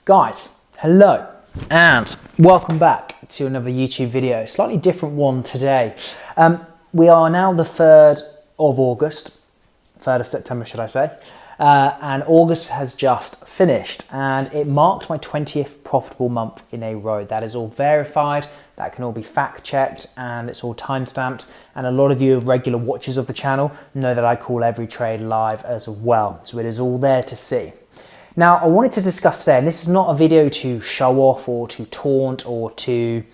Guys, hello and welcome back to another YouTube video. Slightly different one today. We are now the 3rd of August, 3rd of September should I say, and August has just finished and it marked my 20th profitable month in a row. That is all verified, that can all be fact checked, and it's all time stamped, and a lot of you regular watchers of the channel know that I call every trade live as well, so it is all there to see. Now, I wanted to discuss today, and this is not a video to show off or to taunt or to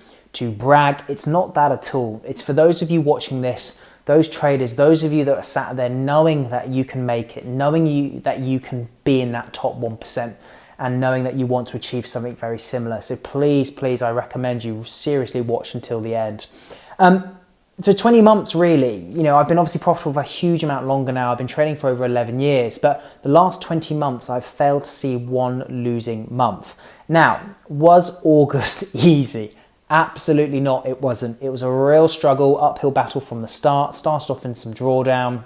brag. It's not that at all. It's for those of you watching this, those traders, those of you that are sat there knowing that you can make it, knowing that you can be in that top 1%, and knowing that you want to achieve something very similar. So please, I recommend you seriously watch until the end. So 20 months really, you know, I've been obviously profitable for a huge amount longer now. I've been trading for over 11 years, but the last 20 months I've failed to see one losing month. Now, was August easy? Absolutely not, it wasn't. It was a real struggle, uphill battle from the start. Started off in some drawdown,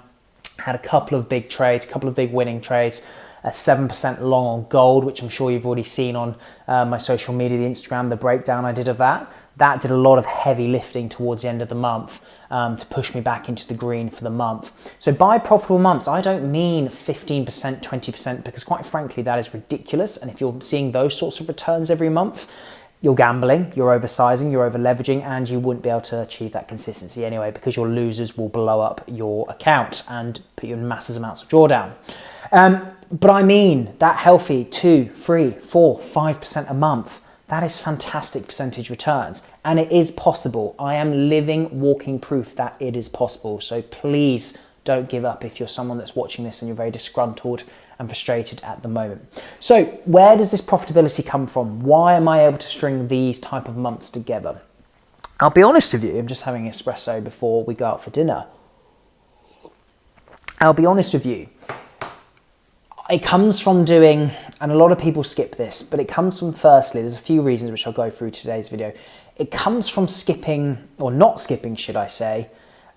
had a couple of big trades, a couple of big winning trades, a 7% long on gold, which I'm sure you've already seen on my social media, the Instagram, the breakdown I did of that. That did a lot of heavy lifting towards the end of the month to push me back into the green for the month. So by profitable months, I don't mean 15%, 20%, because quite frankly, that is ridiculous. And if you're seeing those sorts of returns every month, you're gambling, you're oversizing, you're over leveraging, and you wouldn't be able to achieve that consistency anyway, because your losers will blow up your account and put you in massive amounts of drawdown. But I mean that healthy 2, 3, 4, 5% a month. That is fantastic percentage returns, and it is possible. I am living, walking proof that it is possible. So please don't give up if you're someone that's watching this and you're very disgruntled and frustrated at the moment. So where does this profitability come from? Why am I able to string these type of months together? I'll be honest with you, I'm just having espresso before we go out for dinner. I'll be honest with you. It comes from doing, and a lot of people skip this, but it comes from, firstly, there's a few reasons which I'll go through today's video. It comes from skipping, or not skipping, should I say,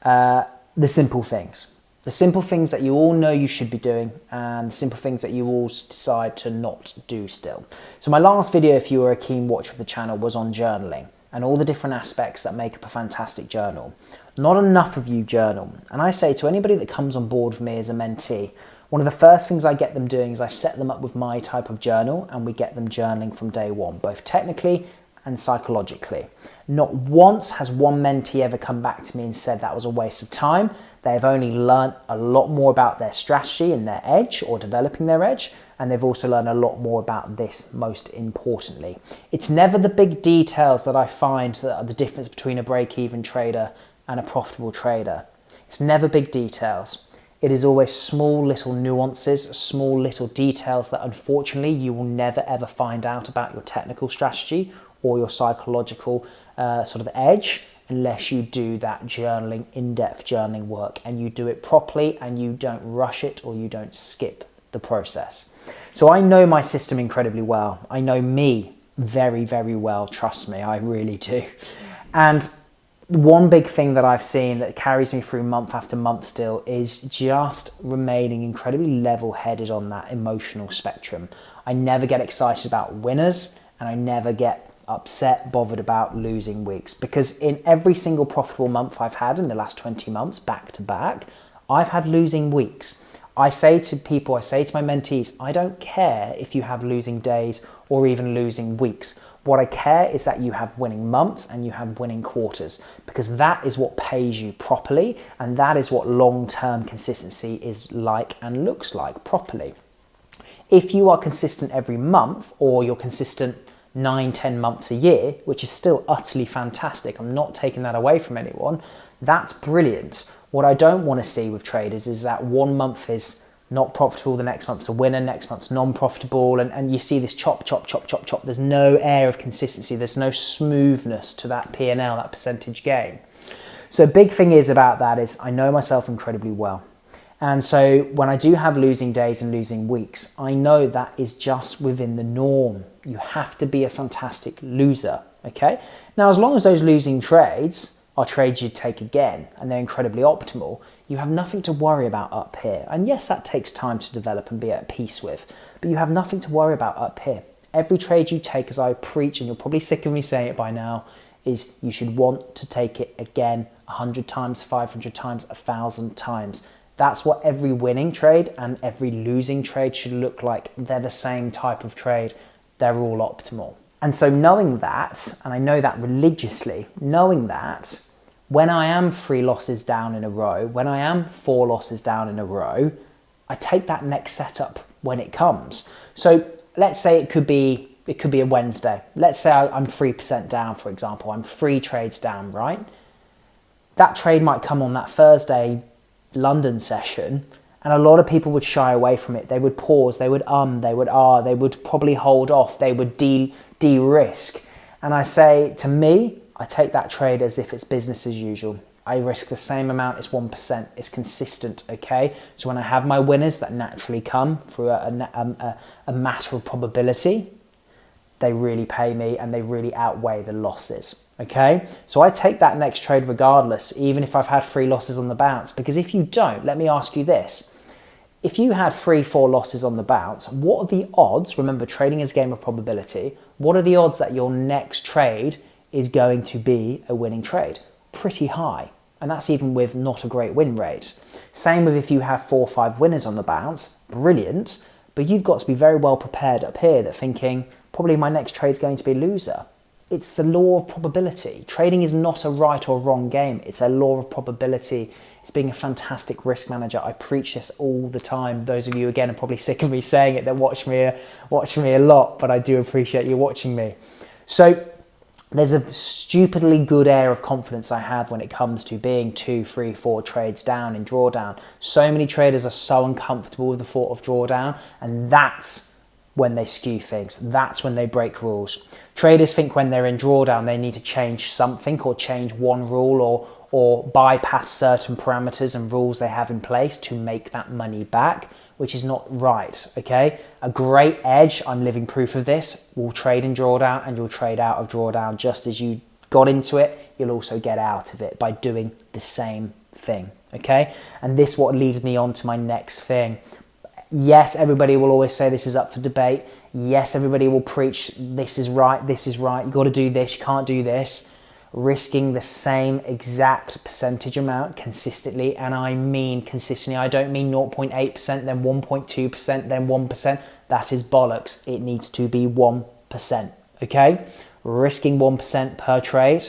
the simple things. The simple things that you all know you should be doing, and the simple things that you all decide to not do still. So my last video, if you were a keen watcher of the channel, was on journaling and all the different aspects that make up a fantastic journal. Not enough of you journal. And I say to anybody that comes on board with me as a mentee, one of the first things I get them doing is I set them up with my type of journal, and we get them journaling from day one, both technically and psychologically. Not once has one mentee ever come back to me and said that was a waste of time. They've only learned a lot more about their strategy and their edge, or developing their edge, and they've also learned a lot more about this, most importantly. It's never the big details that I find that are the difference between a break-even trader and a profitable trader. It's never big details. It is always small little nuances, small little details that unfortunately you will never ever find out about your technical strategy or your psychological sort of edge unless you do that journaling, in-depth journaling work, and you do it properly and you don't rush it or you don't skip the process. So I know my system incredibly well. I know me very, very well. Trust me, I really do. And one big thing that I've seen that carries me through month after month still is just remaining incredibly level-headed on that emotional spectrum. I never get excited about winners, and I never get upset, bothered about losing weeks, because in every single profitable month I've had in the last 20 months, back to back, I've had losing weeks. I say to people, I say to my mentees, I don't care if you have losing days or even losing weeks. What I care is that you have winning months and you have winning quarters, because that is what pays you properly, and that is what long-term consistency is like and looks like properly. If you are consistent every month, or you're consistent 9-10 months a year, which is still utterly fantastic, I'm not taking that away from anyone, that's brilliant. What I don't want to see with traders is that one month is not profitable, the next month's a winner, next month's non-profitable, and you see this chop. There's no air of consistency, there's no smoothness to that P&L, that percentage gain. So big thing is about that is I know myself incredibly well. And so when I do have losing days and losing weeks, I know that is just within the norm. You have to be a fantastic loser, okay? Now, as long as those losing trades are trades you'd take again and they're incredibly optimal, you have nothing to worry about up here. And yes, that takes time to develop and be at peace with, but you have nothing to worry about up here. Every trade you take, as I preach, and you're probably sick of me saying it by now, is you should want to take it again 100 times, 500 times, 1,000 times. That's what every winning trade and every losing trade should look like. They're the same type of trade. They're all optimal. And so knowing that, and I know that religiously, knowing that when I am 3 losses down in a row, when I am 4 losses down in a row, I take that next setup when it comes. So let's say it could be a Wednesday. Let's say I'm 3% down, for example. I'm 3 trades down, right? That trade might come on that Thursday London session, and a lot of people would shy away from it. They would pause, they would they would probably hold off, they would de-risk. And I say, to me, I take that trade as if it's business as usual. I risk the same amount, it's 1%, it's consistent, okay? So when I have my winners that naturally come through a matter of probability, they really pay me and they really outweigh the losses, okay? So I take that next trade regardless, even if I've had 3 losses on the bounce, because if you don't, let me ask you this. If you had 3-4 losses on the bounce, what are the odds, remember trading is a game of probability, what are the odds that your next trade is going to be a winning trade? Pretty high. And that's even with not a great win rate. Same with if you have 4 or 5 winners on the bounce, brilliant, but you've got to be very well prepared up here that thinking, probably my next trade is going to be a loser. It's the law of probability. Trading is not a right or wrong game. It's a law of probability. It's being a fantastic risk manager. I preach this all the time. Those of you, again, are probably sick of me saying it. They watch me a lot, but I do appreciate you watching me. So there's a stupidly good air of confidence I have when it comes to being 2, 3, 4 trades down in drawdown. So many traders are so uncomfortable with the thought of drawdown, and that's when they skew things. That's when they break rules. Traders think when they're in drawdown they need to change something or change one rule or bypass certain parameters and rules they have in place to make that money back, which is not right, okay? A great edge, I'm living proof of this, will trade in drawdown and you'll trade out of drawdown just as you got into it, you'll also get out of it by doing the same thing, okay? And this is what leads me on to my next thing. Yes, everybody will always say this is up for debate. Yes, everybody will preach this is right, you got to do this, you can't do this. Risking the same exact percentage amount consistently, and I mean consistently, I don't mean 0.8%, then 1.2%, then 1%. That is bollocks. It needs to be 1%, okay? Risking 1% per trade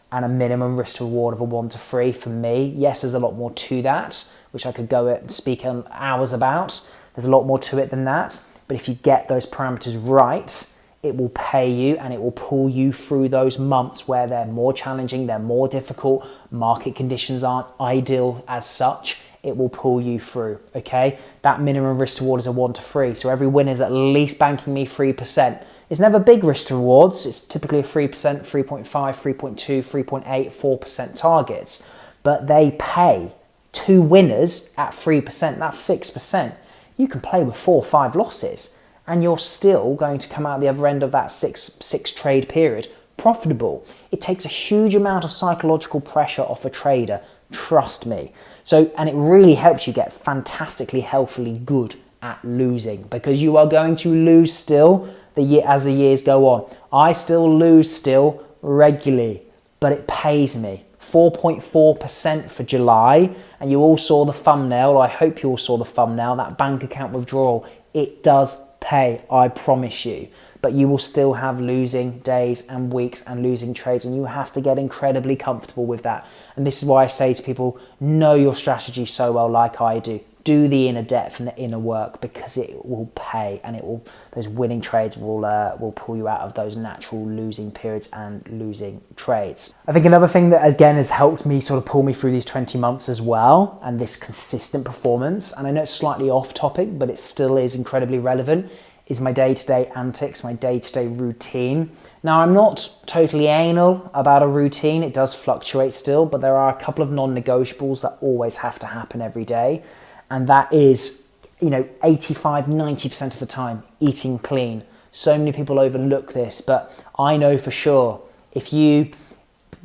and a minimum risk to reward of a 1 to 3 for me. Yes, there's a lot more to that, which I could go and speak hours about. There's a lot more to it than that, but if you get those parameters right, it will pay you and it will pull you through those months where they're more challenging, they're more difficult, market conditions aren't ideal as such. It will pull you through, okay? That minimum risk to reward is a 1 to 3, so every win is at least banking me 3%. It's never big risk to rewards, it's typically a 3%, 3.5, 3.2, 3.8, 4% targets, but they pay 2 winners at 3%, that's 6%. You can play with 4 or 5 losses and you're still going to come out the other end of that six trade period profitable. It takes a huge amount of psychological pressure off a trader, trust me. So, and it really helps you get fantastically, healthily good at losing, because you are going to lose still as the years go on. I still lose still regularly, but it pays me. 4.4% for July, and you all saw the thumbnail, I hope you all saw the thumbnail, that bank account withdrawal. It does pay, I promise you, but you will still have losing days and weeks and losing trades, and you have to get incredibly comfortable with that. And this is why I say to people, know your strategy so well like I do. Do the inner depth and the inner work, because it will pay, and it will. Those winning trades will pull you out of those natural losing periods and losing trades. I think another thing that again has helped me sort of pull me through these 20 months as well, and this consistent performance, and I know it's slightly off topic, but it still is incredibly relevant, is my day-to-day antics, my day-to-day routine. Now, I'm not totally anal about a routine. It does fluctuate still, but there are a couple of non-negotiables that always have to happen every day. And that is, 85, 90% of the time, eating clean. So many people overlook this, but I know for sure, if you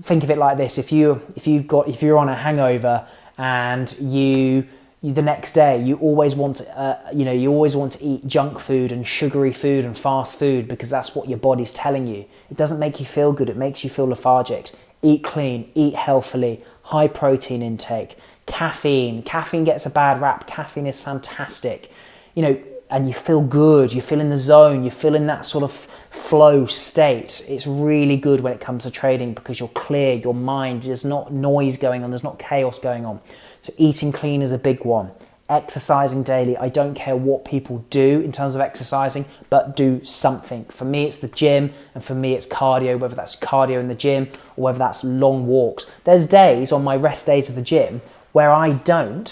think of it like this, if you're on a hangover and you the next day you always want to, you always want to eat junk food and sugary food and fast food because that's what your body's telling you. It doesn't make you feel good. It makes you feel lethargic. Eat clean, eat healthily, high protein intake, caffeine. Caffeine gets a bad rap. Caffeine is fantastic, and you feel good. You feel in the zone. You feel in that sort of flow state. It's really good when it comes to trading because you're clear, your mind, there's not noise going on, there's not chaos going on. So eating clean is a big one. Exercising daily. I don't care what people do in terms of exercising, but do something. For me, it's the gym, and for me, it's cardio, whether that's cardio in the gym or whether that's long walks. There's days on my rest days of the gym where I don't,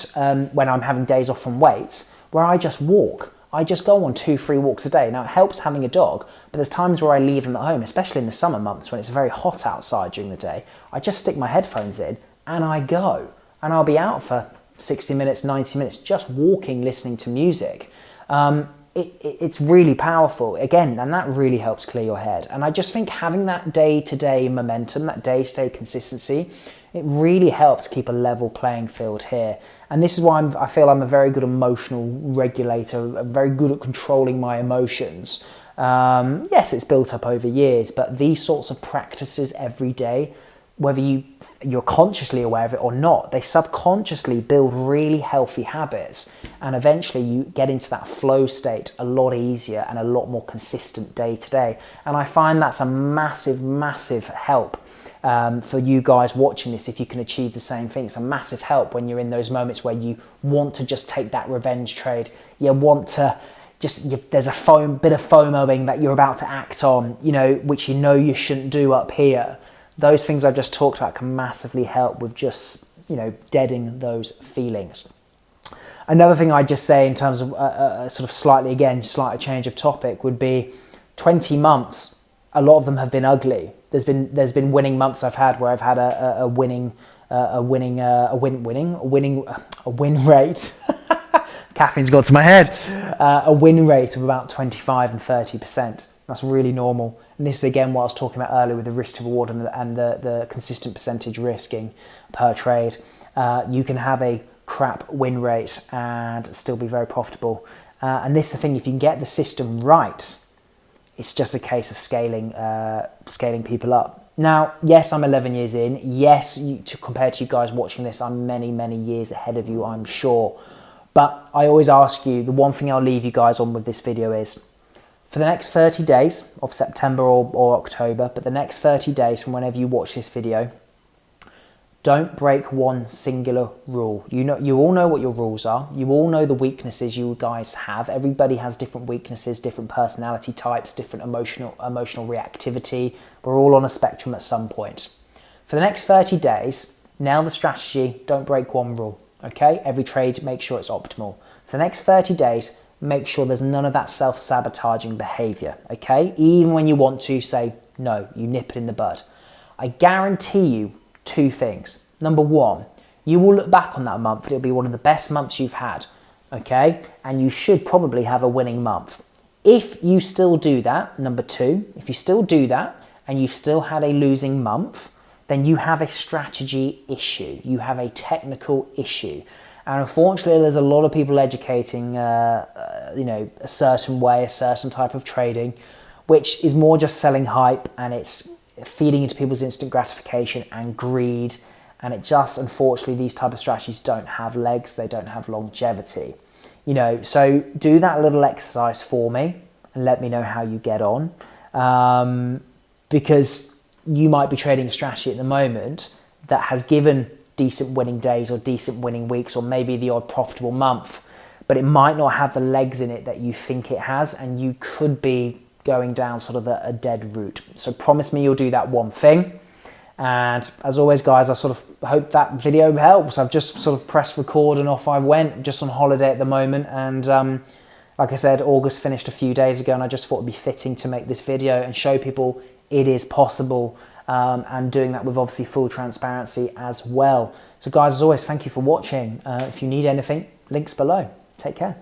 when I'm having days off from weights, where I just walk. I just go on 2-3 walks a day. Now, it helps having a dog, but there's times where I leave them at home, especially in the summer months when it's very hot outside during the day. I just stick my headphones in and I go. And I'll be out for 60 minutes, 90 minutes, just walking, listening to music. It's really powerful, again, and that really helps clear your head. And I just think having that day-to-day momentum, that day-to-day consistency, it really helps keep a level playing field here. And this is why I feel I'm a very good emotional regulator. I'm very good at controlling my emotions. Yes, it's built up over years, but these sorts of practices every day, whether you're consciously aware of it or not, they subconsciously build really healthy habits. And eventually you get into that flow state a lot easier and a lot more consistent day to day. And I find that's a massive, massive help. For you guys watching this, if you can achieve the same thing, it's a massive help when you're in those moments where you want to just take that revenge trade. You want to there's a bit of FOMOing that you're about to act on, which you shouldn't do up here. Those things I've just talked about can massively help with just, deadening those feelings. Another thing I'd just say in terms of sort of slight change of topic would be 20 months. A lot of them have been ugly. There's been winning months I've had where I've had a win rate. Caffeine's got to my head. A win rate of about 25 and 30%. That's really normal. And this is again what I was talking about earlier with the risk to reward and the consistent percentage risking per trade. You can have a crap win rate and still be very profitable. And this is the thing, if you can get the system right, it's just a case of scaling people up. Now, yes, I'm 11 years in. Yes, compared to you guys watching this, I'm many, many years ahead of you, I'm sure. But I always ask you, the one thing I'll leave you guys on with this video is, for the next 30 days of September or October, but the next 30 days from whenever you watch this video, don't break one singular rule. You all know what your rules are. You all know the weaknesses you guys have. Everybody has different weaknesses, different personality types, different emotional reactivity. We're all on a spectrum at some point. For the next 30 days, nail the strategy, don't break one rule, okay? Every trade, make sure it's optimal. For the next 30 days, make sure there's none of that self-sabotaging behavior, okay? Even when you want to say no, you nip it in the bud. I guarantee you 2 things. Number 1, you will look back on that month and it'll be one of the best months you've had, okay? And you should probably have a winning month. If you still do that, number 2, if you still do that and you've still had a losing month, then you have a strategy issue. You have a technical issue. And unfortunately, there's a lot of people educating, a certain way, a certain type of trading, which is more just selling hype, and it's feeding into people's instant gratification and greed. And it just, unfortunately, these type of strategies don't have legs. They don't have longevity. So do that little exercise for me and let me know how you get on. Because you might be trading a strategy at the moment that has given decent winning days or decent winning weeks or maybe the odd profitable month, but it might not have the legs in it that you think it has, and you could be going down sort of a dead route. So promise me you'll do that one thing. And as always, guys, I sort of hope that video helps. I've just sort of pressed record and off I went. I'm just on holiday at the moment, and like I said, August finished a few days ago, and I just thought it'd be fitting to make this video and show people it is possible, and doing that with obviously full transparency as well. So guys, as always, thank you for watching. If you need anything, links below. Take care.